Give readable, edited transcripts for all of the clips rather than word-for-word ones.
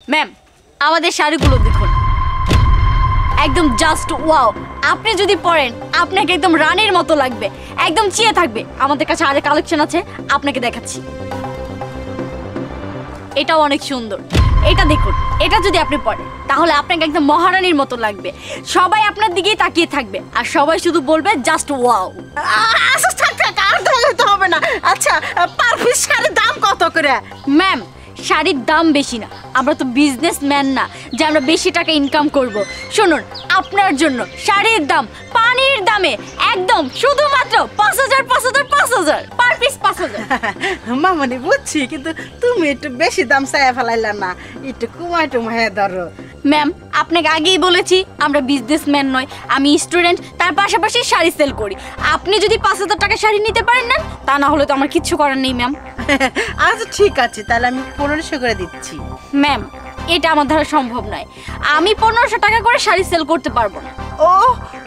Ma'am, আমাদের শাড়িগুলো দেখুন, একদম জাস্ট ওয়াও। আপনি যদি পরেন আপনাকে একদম রানীর মতো লাগবে, একদম চেয়ে থাকবে। আমাদের কাছে আরেক কালেকশন আছে, আপনাকে দেখাচ্ছি। এটাও অনেক সুন্দর, এটা দেখুন। এটা যদি আপনি পরেন তাহলে আপনাকে একদম মহারানীর মতো লাগবে। সবাই আপনার দিকেই তাকিয়ে থাকবে আর সবাই শুধু বলবে জাস্ট ওয়াও। আচ্ছা থাক থাক, আর তো হবে না। আচ্ছা, পার পিস শাড়ির দাম কত করে? ম্যাম, শাড়ির দাম বেশি না, আমরা তো বিজনেসম্যান না যে আমরা বেশি টাকা ইনকাম করব। শুনুন, আপনার জন্য শাড়ির দাম পানির দামে, একদম শুধুমাত্র ৫,০০০ ৫,০০০ ৫,০০০ পার পিস ৫,০০০। মামনি বুঝছি, কিন্তু তুমি একটু বেশি দাম চাইয়া ফেলাইলা না, একটু কুমায় টুমায় ধরো। ম্যাম, আপনাকে আগেই বলেছি আমরা বিজনেসম্যান নয়, আমি স্টুডেন্ট, তার পাশাপাশি শাড়ি সেল করি। আপনি যদি ৫,০০০ টাকা শাড়ি নিতে পারেন না, তা না হলে তো আমার কিচ্ছু করার নেই ম্যাম। আচ্ছা ঠিক আছে, তাহলে আমি ১৫০০ করে দিচ্ছি। ম্যাম, এটা আমার দ্বারা সম্ভব নয়, আমি ১৫০০ টাকা করে শাড়ি সেল করতে পারবো না। ও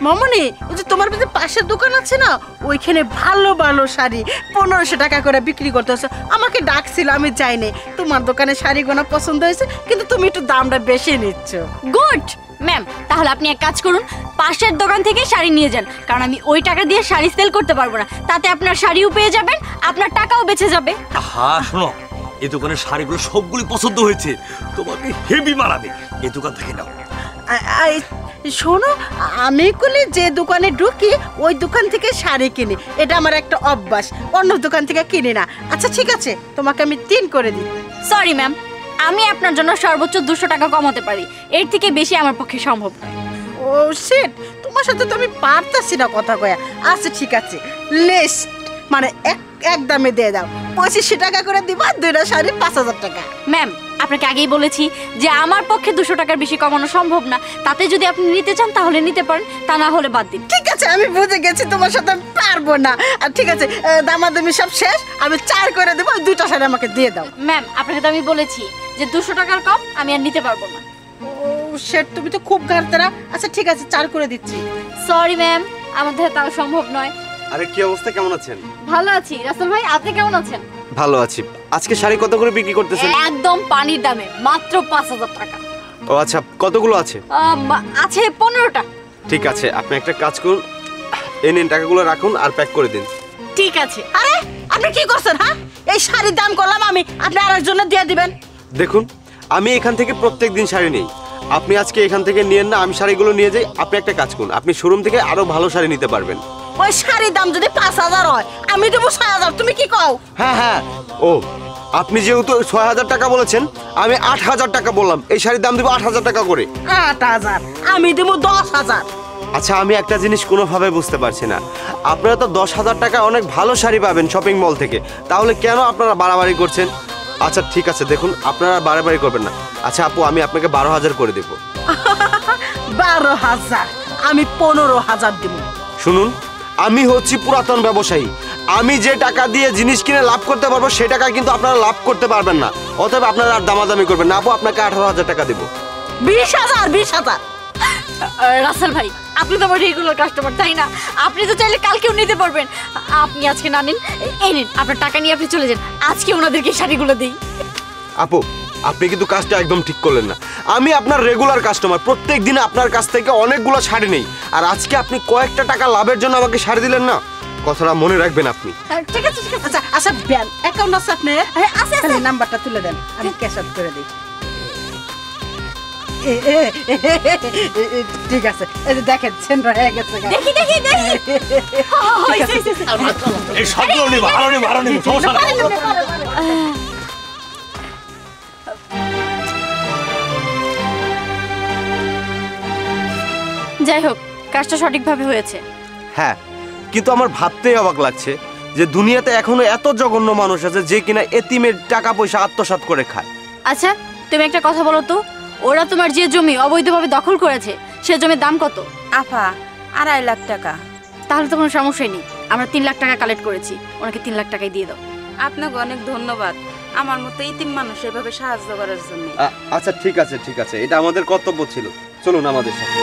মামনি, ওই যে তোমার যে পাশের দোকান আছে না, ওইখানে ভালো ভালো শাড়ি ১৫০০ টাকা করে বিক্রি করতেছে। আমাকে ডাকছিল, আমি যাইনি। তোমার দোকানে শাড়িগুলো পছন্দ হয়েছে, কিন্তু তুমি একটু দামটা বেশি নিচ্ছ। গুড ম্যাম, তাহলে আপনি এক কাজ করুন, পাশের দোকান থেকে শাড়ি নিয়ে যান, কারণ আমি ওই টাকা দিয়ে শাড়ি সেল করতে পারবো না। তাতে আপনার শাড়িও পেয়ে যাবেন, আপনার টাকাও বেঁচে যাবে। হ্যাঁ শোনো, এই দোকানের শাড়িগুলো সবগুলি পছন্দ হয়েছে, তোমাকে হেভি মানাবে, এই দোকান থেকে নাও। শোনো, আমি কোনে যে দোকানে ঢুকি ওই দোকান থেকে শাড়ি কিনি, এটা আমার একটা অভ্যাস, অন্য দোকান থেকে কিনি না। আচ্ছা ঠিক আছে, তোমাকে আমি ৩ করে দিই। সরি ম্যাম, আমি আপনার জন্য সর্বোচ্চ ২০০ টাকা কমাতে পারি, এর থেকে বেশি আমার পক্ষে সম্ভব নয়। ও শিট, তোমার সাথে তো আমি পারতাছি না কথা কয়া। আচ্ছা ঠিক আছে, লেস মানে এক দামে দিয়ে দাও, ২৫০০ টাকা করে দিবা, ২টা শাড়ি ৫,০০০ টাকা। ম্যাম, আপনাকে আগেই বলেছি যে আমার পক্ষে ২০০ টাকার বেশি কমানো সম্ভব না। তাতে যদি আপনি নিতে চান তাহলে নিতে পারেন, তা না হলে বাদ দিন। ঠিক আছে, আমি বুঝে গেছি তোমার সাথে পারবো না। আর ঠিক আছে, দামাদামি সব শেষ, আমি ৪ করে দেবো, 2টা শাড়ি আমাকে দিয়ে দাও। ম্যাম, আপনাকে তো আমি বলেছি যে ২০০ টাকার কম আমি আর নিতে পারবো না। ও শেট, তুমি তো খুব ঘাটতেরা। আচ্ছা ঠিক আছে, ৪ করে দিচ্ছি। সরি ম্যাম, আমাদের তাও সম্ভব নয়। আরে কি অবস্থা, কেমন আছেন? ভালো আছি রাসেল ভাই, আপনি কেমন আছেন? ভালো আছি। আজকে শাড়ি কত করে বিক্রি করতেছেন? একদম পানির দামে, মাত্র ৫,০০০ টাকা। ও আচ্ছা, কতগুলো আছে? আছে ১৫টা। ঠিক আছে, আপনি একটা কাজ করুন, এই নিন টাকাগুলো রাখুন আর প্যাক করে দিন। ঠিক আছে। আরে আপনি কি করছেন? হ্যাঁ, এই শাড়ির দাম করলাম আমি, আপনি আরেকজনের দিয়ে দিবেন। দেখুন, আমি এখান থেকে প্রত্যেকদিন শাড়ি নেই, আপনি আজকে এখান থেকে নিয়েন না, আমি শাড়িগুলো নিয়ে যাই। আপনি একটা কাজ করুন, আপনি শোরুম থেকে আরো ভালো শাড়ি নিতে পারবেন। ওই শাড়ির দাম যদি ৫,০০০ হয়, আমি দেবো ৬,০০০। তুমি কি কও? হ্যাঁ হ্যাঁ, ও আপনি যেহেতু ৬,০০০ টাকা বলেছেন, আমি ৮,০০০ টাকা বললাম। এই শাড়ির দাম দেবো ৮,০০০ টাকা করে। ৮,০০০? আমি দেবো ১০,০০০। আচ্ছা, আমি একটা জিনিস কোনোভাবে বুঝতে পারছি না, আপনারা তো ১০,০০০ টাকা অনেক ভালো শাড়ি পাবেন শপিং মল থেকে, তাহলে কেন আপনারা বাড়াবাড়ি করছেন? আচ্ছা ঠিক আছে, দেখুন আপনারা বাড়াবাড়ি করবেন না। আচ্ছা আপু, আমি আপনাকে ১২,০০০ করে দেবো। ১২,০০০? আমি ১৫,০০০ দেবো। শুনুন, আমি হচ্ছি পুরাতন ব্যবসায়ী, আমি যে টাকা দিয়ে জিনিস কিনে লাভ করতে পারবো সেই টাকা কিন্তু আপনারা লাভ করতে পারবেন না। অতএব আপনারা আর দামাদামি করবেন না। আপু, আপনাকে ১৮,০০০ টাকা দেবো। ২০,০০০? ২০,০০০? রাসেল ভাই, আপনি তো আমার রেগুলার কাস্টমার, তাই না? আপনি তো চাইলে কালকেও নিতে পারবেন। আপনি আজকে না নিন, এই নিন আপনার টাকা নিয়ে আপনি চলে যান, আজকে ওনাদেরকে শাড়িগুলো দিই। আপু, আপনি কিন্তু কাজটা একদম ঠিক করলেন না। আমি আপনার রেগুলার কাস্টমার, প্রত্যেক দিন আপনার কাছ থেকে অনেকগুলো শাড়ি নেই, আর আজকে আপনি কয়েকটা টাকা লাভের জন্য আমাকে শাড়ি দিলেন না, কথাটা মনে রাখবেন আপনি। ঠিক আছে ঠিক আছে। আচ্ছা আচ্ছা, ব্যাংক অ্যাকাউন্ট আছে আপনার? আছে আছে। নাম্বারটা তুলে দেন, আমি ক্যাশ আউট করে দিই। ঠিক আছে, এই যে দেখেন, সেন্ড হয়ে গেছে। দেখি দেখি দেখি। এই সবগুলো নিব, আরো নিব, আরো নিব, সমস্যা নাই। যাই হোক, কাজটা সঠিকভাবে হয়েছে। হ্যাঁ, কিন্তু আমার ভাবতেই অবাক লাগছে যে দুনিয়াতে এখনো এত জঘন্য মানুষ আছে যে কিনা এতিমের টাকা পয়সা আত্মসাৎ করে খায়। আচ্ছা, তুমি একটা কথা বলো তো, ওরা তোমার যে জমি অবৈধভাবে দখল করেছে, সে জমির দাম কত? আফা, ২.৫ লাখ টাকা। তাহলে তো কোনো সমস্যাই নেই, আমরা ৩ লাখ টাকা কালেক্ট করেছি, ওনাকে ৩ লাখ টাকাই দিয়ে দাও। আপনাকে অনেক ধন্যবাদ আমার মতো ইতিম মানুষ এভাবে সাহায্য করার জন্য। আচ্ছা ঠিক আছে ঠিক আছে, এটা আমাদের কর্তব্য ছিল, চলুন আমাদের সাথে।